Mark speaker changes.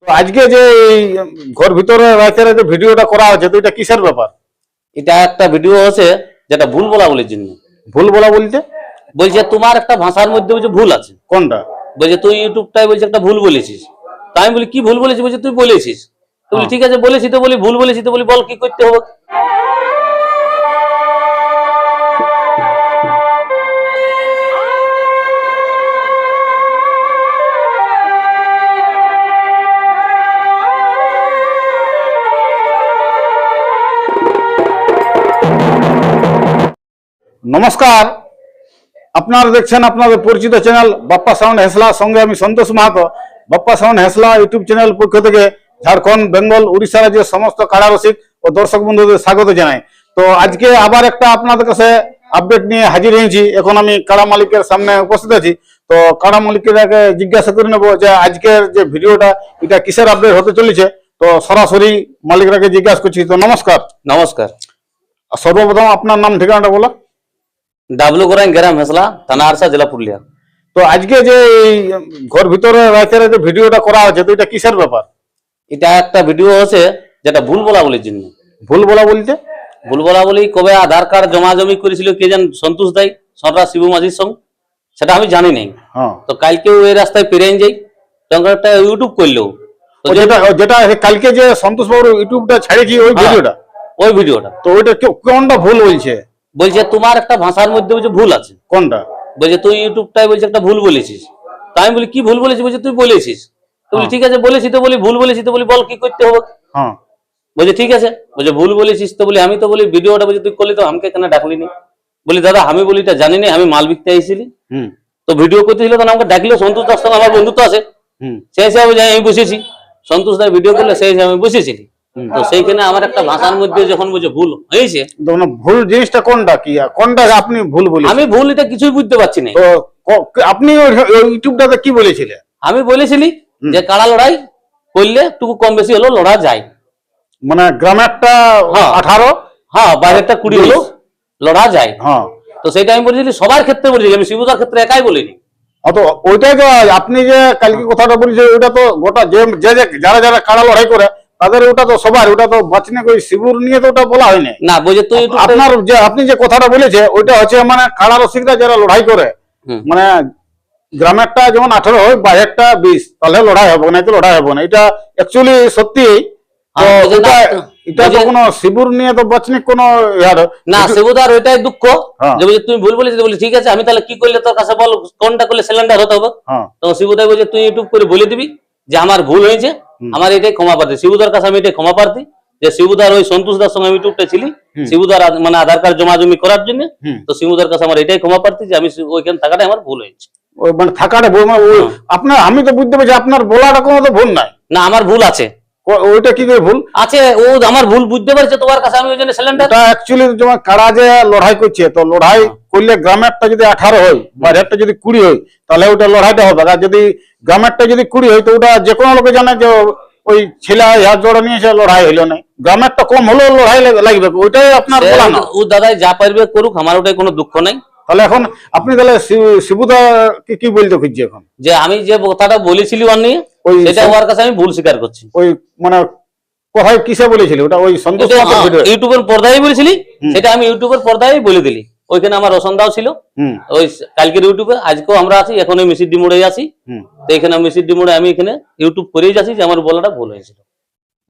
Speaker 1: আজকে যে এই ঘর ভিতরে রাখতে যে ভিডিওটা করা হচ্ছে, তো এটা কিসের ব্যাপার?
Speaker 2: এটা একটা ভিডিও আছে যেটা ভুল বলা বলির জন্য।
Speaker 1: ভুল বলা বলতে
Speaker 2: বলছে তোমার একটা ভাষার মধ্যে বলছে ভুল আছে।
Speaker 1: কোনটা?
Speaker 2: বলছে তুই ইউটিউবটাই বলছে একটা ভুল বলেছিস। তাই আমি বলি কি ভুল বলেছিস? বলছে তুই বলেছিস। তো বলি ঠিক আছে বলেছি, তো বলি ভুল বলেছি, তো বলি বল কি করতে হবে।
Speaker 1: নমস্কার, আপনারা দেখছেন আপনাদের পরিচিত চ্যানেল বাপ্পা সাউন্ড হেসলা, সঙ্গে আমি সন্তোষ Mahato. Bappa sound হেসলা YouTube channel পক্ষ থেকে ঝাড়খণ্ড, বেঙ্গল, উড়িষ্যা রাজ্যের সমস্ত কাড়া রসিক ও দর্শক বন্ধুদের স্বাগত জানাই। তো আজকে আবার একটা আপনাদের কাছে আপডেট নিয়ে হাজির হয়েছি। এখন আমি কাড়া মালিকের সামনে উপস্থিত আছি। তো কাড়া মালিকের জিজ্ঞাসা করে নেবো যে আজকের যে ভিডিওটা এটা কিসের আপডেট হতে চলেছে। তো সরাসরি মালিকরাকে জিজ্ঞাসা করছি। তো নমস্কার।
Speaker 2: নমস্কার।
Speaker 1: সর্বপ্রথম আপনার নাম ঠিকানাটা বলো।
Speaker 2: ডাবলু গোরাইন গ্রাম হেসলা, থানা আরসা, জেলা পুরুলিয়া।
Speaker 1: তো আজকে যে এই ঘর ভিতরে রাখতে যে ভিডিওটা করা হচ্ছে, তো এটা কিসের ব্যাপার?
Speaker 2: এটা একটা ভিডিও আছে যেটা ভুল বলা বলির জন্য।
Speaker 1: ভুল বলা বলতে
Speaker 2: ভুল বলা বলি কবে আধার কার্ড জমা জমি করেছিল কে জান, সন্তোষ দাই সররা শিবু মাঝির সঙ্গে, সেটা আমি জানি নাই। তো কালকেও এই রাস্তায় পেরিয়ে যাই, তখন একটা ইউটিউব করলো।
Speaker 1: যেটা যেটা কালকে যে সন্তোষ বাবুর ইউটিউবটা ছাড়েছি ওই ভিডিওটা,
Speaker 2: তো
Speaker 1: ওইটা কোনটা ভুল বলছে?
Speaker 2: বলছে তোমার একটা ভাষার মধ্যে বলছে ভুল আছে।
Speaker 1: কোনটা?
Speaker 2: বলছে তুই ইউটিউবটাই বলছে একটা ভুল বলেছিস। তাই আমি বলি কি ভুল বলেছিস? বলছে তুই বলেছিস। তো বলি ঠিক আছে বলেছি, তো বলি ভুল বলেছি, তো বলি বল কি করতে হবে। বলছে ঠিক আছে, বলছে ভুল বলেছিস। তো বলি আমি তো বলি ভিডিওটা বলছে তুই করলি, তো আমাকে কেন ডাকলি নি? বলি দাদা আমি বলি এটা জানি না, আমি মাল বিকতে আইছিলি। তো ভিডিও করতে ছিল, তখন আমাকে ডাকলো। সন্তোষ দার সঙ্গে আমার বন্ধুত্ব আছে, সেই হিসাবে যাই আমি বসেছি। সন্তোষ দার ভিডিও করলে সেই হিসাবে আমি বসেছিলি। তো সেইখানে আমার একটা ভাষার মধ্যে যখন বলছে ভুল হয়েছে।
Speaker 1: ভুল জিনিসটা কোনটা? কি কোনটা আপনি ভুল বলেছেন?
Speaker 2: আমি ভুল এটা কিছুই বুঝতে পারছি না।
Speaker 1: তো আপনি ইউটিউবটাতে কি বলেছিলেন?
Speaker 2: আমি বলেছিলি যে কাড়া লড়াই করলে একটু কম বেশি হলো লড়া যায়, মানে
Speaker 1: গ্রামেরটা 18,
Speaker 2: বাইরেরটা 20 হলো লড়া যায়। তো সেটা আমি বলেছিলি সবার ক্ষেত্রে বলেছি, আমি শিবুদার ক্ষেত্রে একাই বলিনি।
Speaker 1: তো ওইটাই তো আপনি যে কালকে কথাটা বলছেন, ওটা তো গোটা যে যারা যারা কাড়া লড়াই করে তাদের ওটা তো সবার, ওটা তো বাঁচনে কই শিবুর নিয়ে তো ওটা বলা হয়নি
Speaker 2: না। বলছে তুই
Speaker 1: আপনার যে আপনি যে কথাটা বলেছে ওইটা হচ্ছে মানে কাড়া রসিকরা যারা লড়াই করে, মানে গ্রামেরটা যেমন 18 হয়, বাইরেরটা 20, তাহলে লড়াই হবে না, তো লড়াই হবে না। এটা অ্যাকচুয়ালি সত্যি। এটা তো কোনো শিবুর নিয়ে তো বাঁচনিক কোনো
Speaker 2: না। শিবুদার ওইটাই দুঃখ যে বলছে তুমি ভুল বলেছিস। বলি ঠিক আছে, আমি তাহলে কি করলে তোর কাছে বল, কোনটা করলে সিলিন্ডার হতে হবে। তো শিবুদাই বলছে তুই ইউটিউব করে বলে দিবি যে আমার ভুল হয়েছে, আমার এটাই ক্ষমা প্রার্থী। শিবুদার কাছে আমি এটাই ক্ষমা প্রার্থী যে শিবুদার ওই সন্তোষ দার সঙ্গে আমি ইউটিউবটা ছিলি, শিবুদার মানে আধার কার্ড জমা জমি করার জন্য। তো শিবুদার কাছে আমার এটাই ক্ষমা প্রার্থী যে আমি ওইখানে থাকাটাই আমার ভুল হয়েছে।
Speaker 1: মানে থাকাটা আপনার, আমি তো বুঝতে পারছি আপনার বলাটা কোনো তো ভুল নাই।
Speaker 2: না, আমার ভুল আছে।
Speaker 1: ওইটা কি করে ভুল
Speaker 2: আছে? ও আমার ভুল বুঝতে পারছে তোমার কাছে, আমি ওই জন্য সিলিন্ডার।
Speaker 1: এটা অ্যাকচুয়ালি তোমার কাড়া যে লড়াই করছে, তো লড়াই করলে গ্রামেরটা যদি 18 হয়, বাইরেরটা যদি 20 হয়, তাহলে ওটা লড়াইটা হবে। আর যদি গ্রামেরটা যদি 20 হয়, তো ওটা যে কোনো লোকে জানে যে ওই ছেলে হাত জোড়া নিয়েছে, লড়াই হইলো না। গ্রামেরটা কম হলেও লড়াই লাগবে, ওইটাই আপনার বলা না।
Speaker 2: ও দাদাই যা পারবে করুক, আমার ওটাই কোনো দুঃখ নাই।
Speaker 1: তাহলে এখন আপনি তাহলে শিবুদা কি বলতে খুঁজছি এখন?
Speaker 2: যে আমি যে কথাটা বলেছিলি ওর নিয়ে, সেটা ওর কাছে আমি ভুল স্বীকার করছি।
Speaker 1: ওই মানে কোথায় কিসে বলেছিলি? ওটা ওই সন্তোষ
Speaker 2: ইউটিউবের পর্দায় বলেছিলি, সেটা আমি ইউটিউবের পর্দায় বলে দিলি। ওইখানে আমার রোশনদাও ছিল ওই কালকের ইউটিউবে, আজকেও আমরা আছি, এখন ওই মিসির ডিমোড়ে আছি। তো এখানে মিসির ডিমোড়ে আমি এখানে ইউটিউব করেই যাচ্ছি যে আমার বলাটা ভুল হয়েছিল।